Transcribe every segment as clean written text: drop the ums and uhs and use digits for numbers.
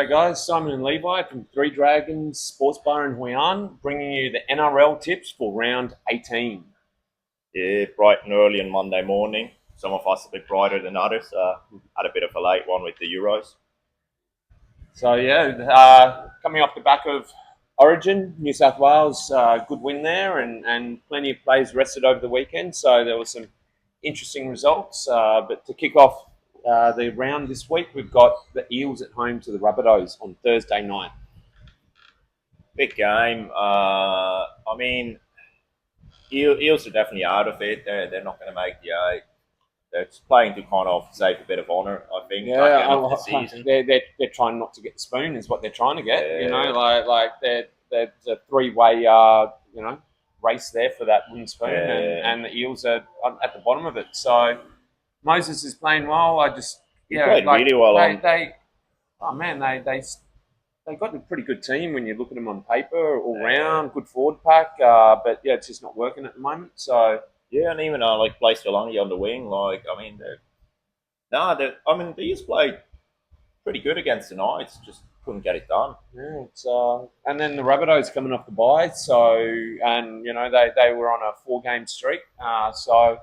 G'day guys, Simon and Levi from Three Dragons Sports Bar in Hoi An, bringing you the NRL tips for round 18. Yeah, bright and early on Monday morning. Some of us a bit brighter than others. Had a bit of a late one with the Euros. So coming off the back of Origin, New South Wales, good win there, and plenty of players rested over the weekend, so there were some interesting results. But to kick off the round this week, we've got the Eels at home to the Rabbitohs on Thursday night. Big game. Eels are definitely out of it. They're not going to make the eight. They're just playing to kind of save a bit of honour, I think, at the end of the season. They're trying not to get the spoon, is what they're trying to get. Yeah. You know, like there's a three-way race there for that win spoon, and the Eels are at the bottom of it. So Moses is playing well. He played really well. They got a pretty good team when you look at them on paper, all round, good forward pack. But yeah, it's just not working at the moment. So. Yeah, and even Blaise Felongi on the wing, the Eels played pretty good against the Knights, just couldn't get it done. Yeah, and then the Rabbitohs coming off the bye, so they were on a 4-game streak, so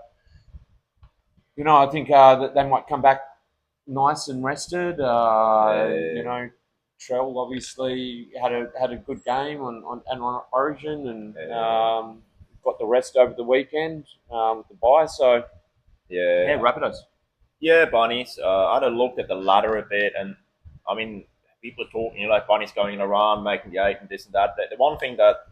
I think that they might come back nice and rested. Trell obviously had a good game on Origin and. Got the rest over the weekend with the bye, so Rabbitohs. Yeah, Bunnies. I had a look at the ladder a bit, and people are talking Bunnies going around making the eight and this and that. The one thing that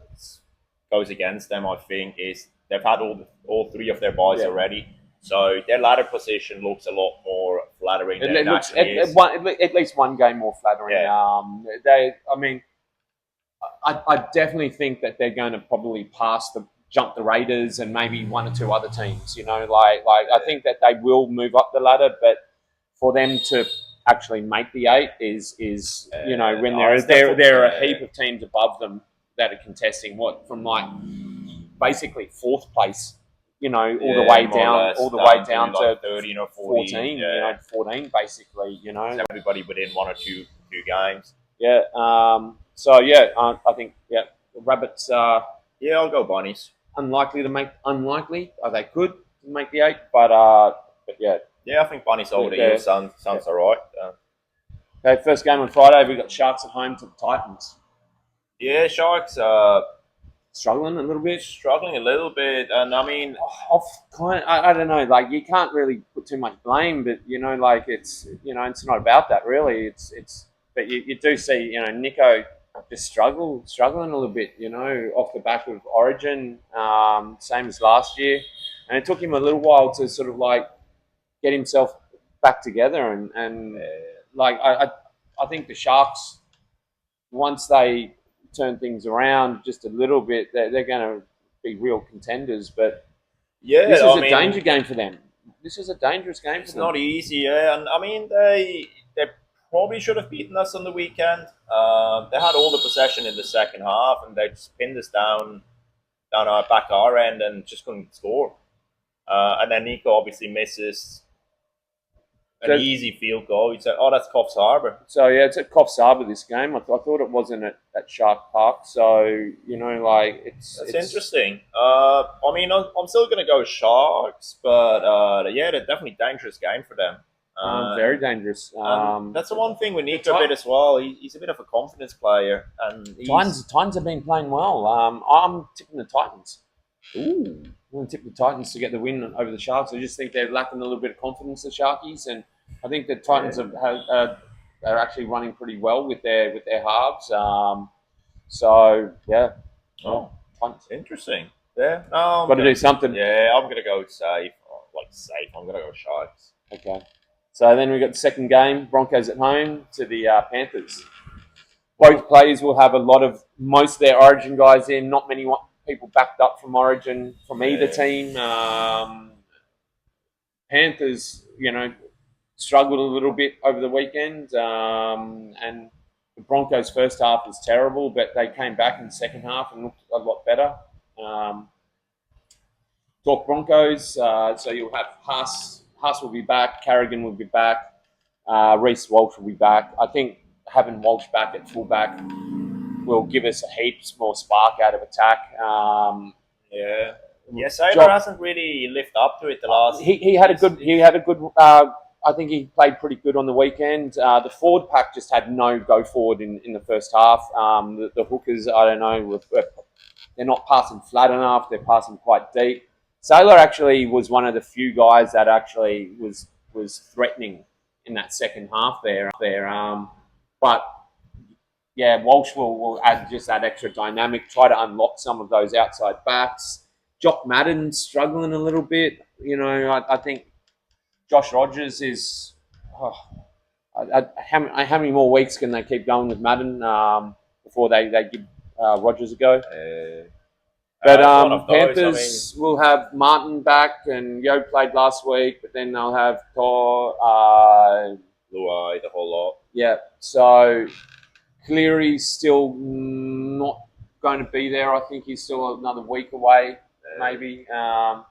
goes against them, I think, is they've had all three of their buys already, so their ladder position looks a lot more flattering. It looks at least one game more flattering. Yeah. I definitely think that they're going to probably jump the Raiders and maybe one or two other teams. I think that they will move up the ladder, but for them to actually make the eight is when there are a heap of teams above them that are contesting from basically fourth place, all the way down to 13 or 14, 14 basically, everybody within one or two games. Yeah. I think the Rabbits. I'll go Bunnies. Unlikely. They could make the eight, but yeah. Yeah, I think Bunnies over the Eels sounds all right. Okay, first game on Friday, we've got Sharks at home to the Titans. Yeah, Sharks struggling a little bit, and I don't know. You can't really put too much blame, but it's not about that really. It's but you do see Nico just struggling a little bit, off the back of Origin, same as last year, and it took him a little while to sort of get himself back together, I think the Sharks, once they turn things around just a little bit, they're going to be real contenders. But this is a danger game for them. This is a dangerous game for them. It's not easy, and they probably should have beaten us on the weekend. They had all the possession in the second half, and they just pinned us down our end and just couldn't score. And then Nico obviously misses an easy field goal. He said, "Oh, that's Coffs Harbour." So yeah, it's at Coffs Harbour this game. I thought it wasn't at Shark Park. So it's interesting. I'm still going to go Sharks, but they're definitely a dangerous game for them. Very dangerous. That's the one thing with Nico a bit as well. He's a bit of a confidence player, and Titans have been playing well. I'm tipping the Titans. Ooh. I'm going to tip the Titans to get the win over the Sharks. I just think they're lacking a little bit of confidence, the Sharkies, and I think the Titans are actually running pretty well with their halves. Titans. Interesting. Yeah, got to do something. Yeah, I'm going to go safe. I'm going to go Sharks. Okay. So then we've got the second game, Broncos at home to the Panthers. Both players will have most of their Origin guys in, not many people backed up from Origin from either team. Panthers, struggled a little bit over the weekend, and the Broncos' first half was terrible, but they came back in the second half and looked a lot better. Talk Broncos, so you'll have Haas will be back, Carrigan will be back, Reece Walsh will be back. I think having Walsh back at fullback will give us heaps more spark out of attack. Yeah. Yeah, Sailor hasn't really lived up to it the last. He had a good. I think he played pretty good on the weekend. The forward pack just had no go forward in the first half. The hookers, I don't know, they're not passing flat enough. They're passing quite deep. Sailor actually was one of the few guys that actually was threatening in that second half there. But yeah, Walsh will add just that extra dynamic, try to unlock some of those outside backs. Jock Madden struggling a little bit. You know, I think Josh Rogers is. Oh, how many more weeks can they keep going with Madden before they give Rogers a go? But Panthers will have Martin back, and Yo played last week, but then they'll have Thor, Luai, the whole lot. Yeah, so Cleary's still not going to be there. I think he's still another week away, maybe. It's going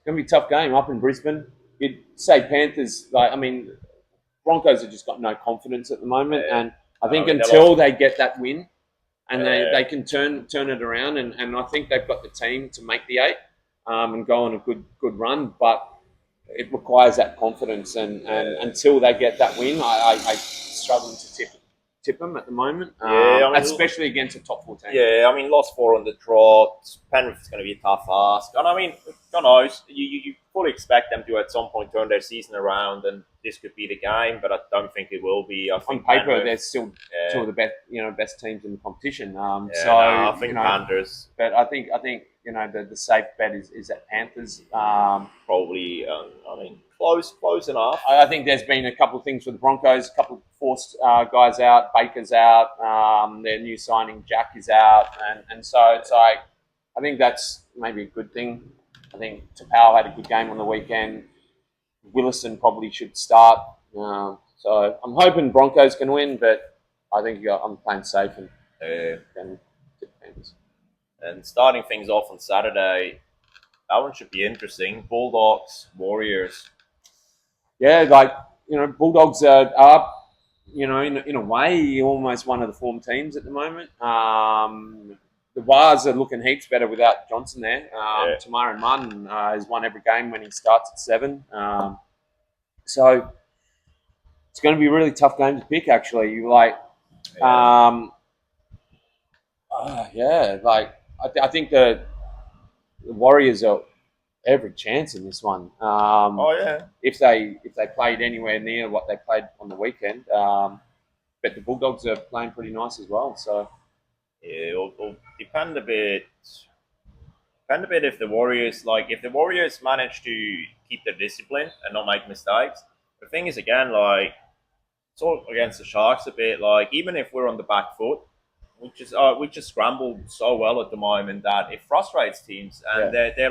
to be a tough game up in Brisbane. You'd say Panthers, Broncos have just got no confidence at the moment, and I think until they get that win, and they can turn it around, and I think they've got the team to make the 8 and go on a good run, but it requires that confidence, and until they get that win, I struggling to tip them at the moment, especially against a top 4 team. Yeah, I mean, lost 4 on the trot. Penrith is going to be a tough ask, and I mean, who knows? You fully expect them to at some point turn their season around, and this could be the game, but I don't think it will be. I think on paper, they're still two of the best teams in the competition. I think Panthers. But I think the safe bet is at Panthers. Probably, close enough. I think there's been a couple of things for the Broncos. A couple of forced guys out. Baker's out. Their new signing Jack is out, and so it's like I think that's maybe a good thing. I think Tapau had a good game on the weekend. Willison probably should start. So I'm hoping Broncos can win, but I think I'm playing safe and tip Panthers. And starting things off on Saturday, that one should be interesting. Bulldogs, Warriors. Yeah, Bulldogs are up. In a way, almost one of the form teams at the moment. The Wars are looking heaps better without Johnson there. Tamara Martin has won every game when he starts at 7. So it's going to be a really tough game to pick, actually. I think the Warriors are every chance in this one. If they played anywhere near what they played on the weekend, but the Bulldogs are playing pretty nice as well. So yeah, it'll depend a bit. If the Warriors manage to keep their discipline and not make mistakes. The thing is, again, so against the Sharks a bit. Even if we're on the back foot, we just scramble so well at the moment that it frustrates teams, and they're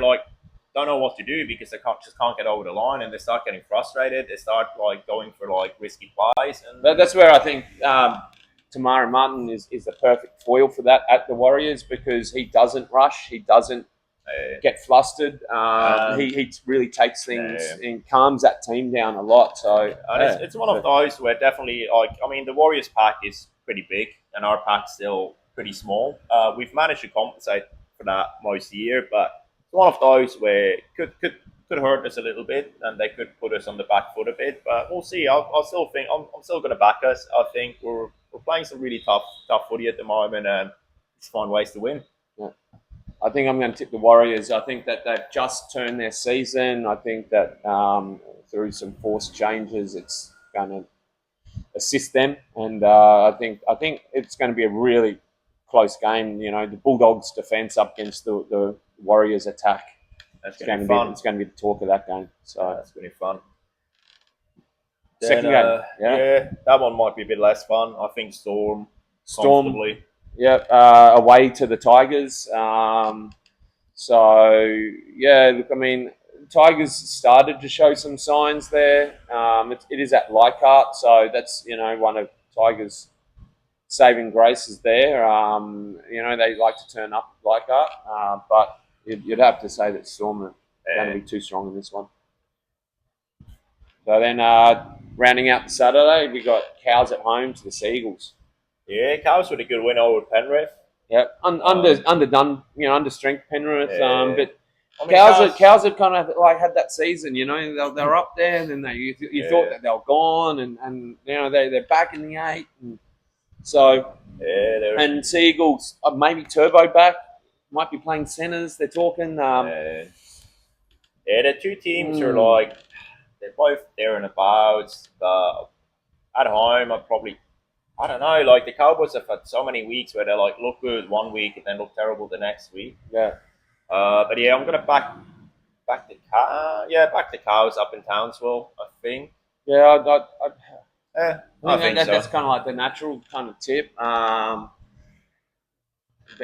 don't know what to do because they can't get over the line, and they start getting frustrated. They start going for risky plays, and that's where I think Tamara Martin is the perfect foil for that at the Warriors, because he doesn't rush, he doesn't get flustered. He really takes things and calms that team down a lot. So it's one of those where definitely the Warriors pack is pretty big and our pack's still pretty small. We've managed to compensate for that most of the year, but it's one of those where it could hurt us a little bit, and they could put us on the back foot a bit. But we'll see. I still think I'm still going to back us. I think we're playing some really tough footy at the moment, and it's find ways to win. Yeah. I think I'm going to tip the Warriors. I think that they've just turned their season. I think that through some forced changes, it's going to assist them, and I think it's going to be a really close game. The Bulldogs' defense up against the Warriors' attack. It's going to be fun. It's going to be the talk of that game. So that's going to be fun. Second game, that one might be a bit less fun. I think Storm. Away to the Tigers. Tigers started to show some signs there. It is at Leichhardt, so that's one of Tigers' saving graces there. They like to turn up Leichhardt, but you'd have to say that Storm are going to be too strong in this one. So then rounding out the Saturday, we got Cows at home to the Seagulls. Yeah, Cows with a good win over Penrith. Yep, underdone, under strength Penrith. Yeah. But I mean, Cows had kind of like had that season, they were up there, and then you thought that they were gone, and they're back in the 8, and so and Seagulls maybe Turbo back, might be playing centres. They're talking. The two teams are like they're both there and abouts. But at home, I don't know. Like the Cowboys have had so many weeks where they like look good one week and then look terrible the next week. Yeah. But yeah, I'm gonna back the Cows up in Townsville. I think. Yeah, I think think so. that's kind of like the natural kind of tip. But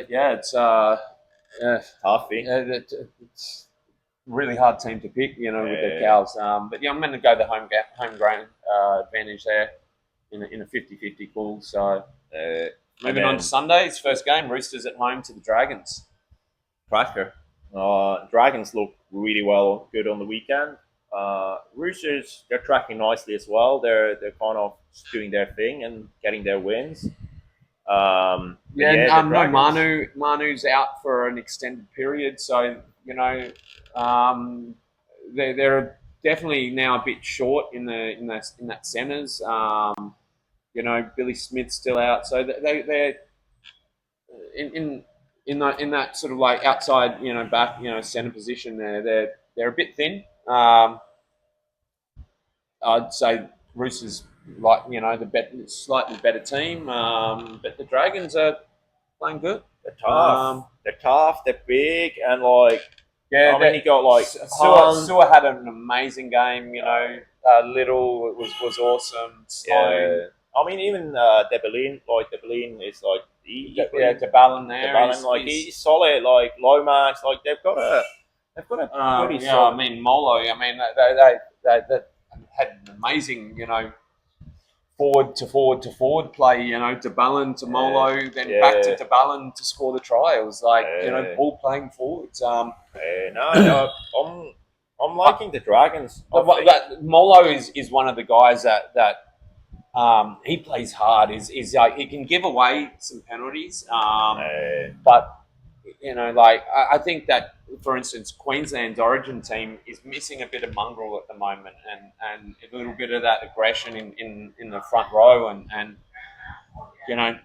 yeah, it's Tough. it's a really hard team to pick, with the Cows. But yeah, I'm going to go the homegrown advantage there in a 50-50 call. So moving on to Sunday's first game, Roosters at home to the Dragons. Cracker. Dragons look really good on the weekend. Roosters, they're tracking nicely as well. They're kind of doing their thing and getting their wins. No Manu's out for an extended period, so they're definitely now a bit short in that centres. Billy Smith's still out, so they're in that sort of like outside, back, centre position. They're a bit thin. I'd say Roosters slightly better team, but the Dragons are playing good. They're tough. They're big, and like you got like Sewer had an amazing game. Little was awesome. Yeah. I mean, even Debelin is like DeBalin there. He's solid. Like Lomax, like they've got a pretty solid. I mean Molo. I mean they had an amazing forward to forward play. DeBalin to Molo, then back to DeBalin to score the try. It was like ball playing forwards. I'm liking the Dragons. Molo is one of the guys that he plays hard. Is like he can give away some penalties, but I think that, for instance, Queensland's Origin team is missing a bit of mongrel at the moment, and a little bit of that aggression in the front row, and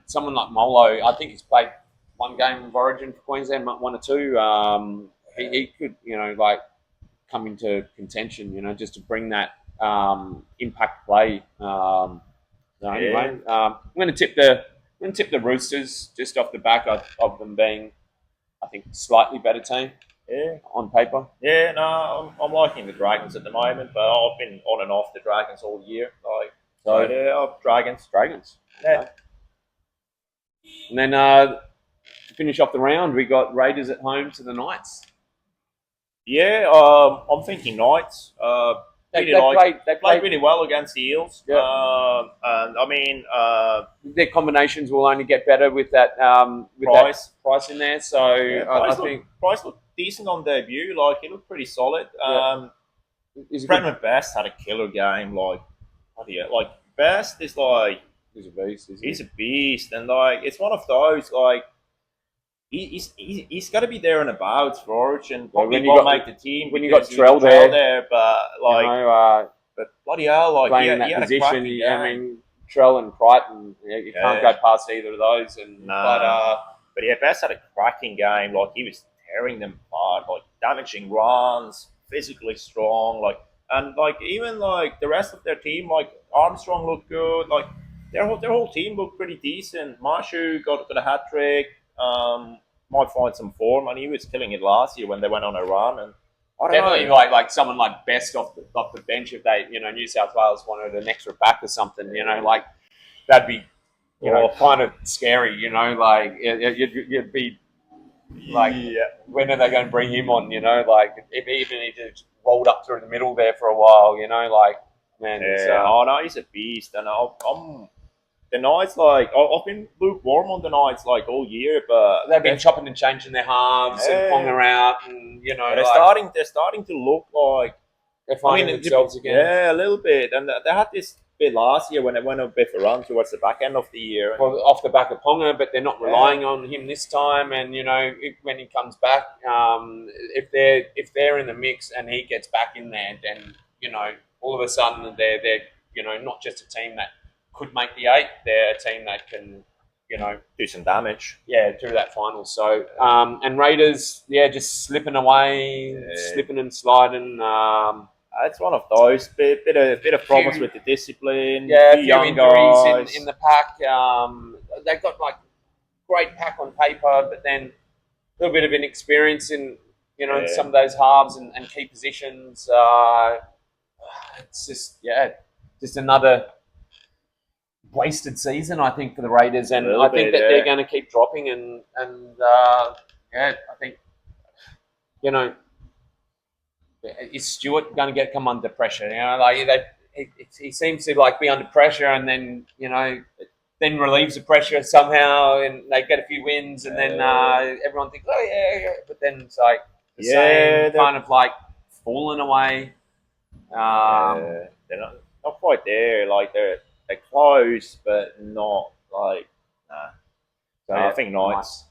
someone like Molo, I think he's played one game of Origin for Queensland, one or two. He could come into contention, just to bring that impact play. Anyway, I'm going to tip the Roosters just off the back of them being, I think, slightly better team. Yeah, on paper. Yeah, no, I'm liking the Dragons at the moment, but I've been on and off the Dragons all year. Dragons. Yeah. Okay. And then to finish off the round, we got Raiders at home to the Knights. Yeah, I'm thinking Knights. They played really well against the Eels. Yeah. And I mean, their combinations will only get better with that price in there. So I think Price looked decent on debut. Like he looked pretty solid. Brendan Best had a killer game. Best is like he's a beast. He's a beast, and it's one of those He's got to be there and about for Origin. Probably won't make the team when you got Trell there, but bloody hell, playing in that position. I mean, Trell and Crichton, you can't go past either of those. But Best had a cracking game. Like he was tearing them apart, damaging runs, physically strong. Even the rest of their team, Armstrong looked good. Their whole team looked pretty decent. Marshu got a hat trick. Might find some form, and he was killing it last year when they went on a run. And I don't know, like someone like Best off the bench, if they New South Wales wanted an extra back or something, that'd be kind of scary. You'd be when are they going to bring him on? If even he just rolled up through the middle there for a while, he's a beast, and I'm. The Knights, I've been lukewarm on the Knights all year, but they've been chopping and changing their halves and ponging out, and they're starting to look like They're finding themselves again. Yeah, a little bit. And they had this bit last year when they went a bit of a run towards the back end of the year. Off the back of Ponga, but they're not relying on him this time. And when he comes back, if they're in the mix and he gets back in there, then all of a sudden they're not just a team that could make the 8. They're a team that can do some damage. Yeah, through that final. So and Raiders, just slipping away, slipping and sliding. It's one of those bit of problems with the discipline. Yeah, a few injuries in the pack. They've got like great pack on paper, but then a little bit of inexperience in some of those halves and key positions. It's just another wasted season, I think, for the Raiders, and I think that they're going to keep dropping. And I think is Stewart going to come under pressure? He seems to be under pressure, and then then relieves the pressure somehow, and they get a few wins, and then everyone thinks, oh yeah, but then it's like the same kind of falling away. They're not quite there. They're close, but not nah. So I think Knights. Nice.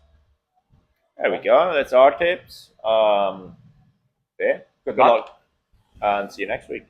There we go. That's our tips. Good luck. And see you next week.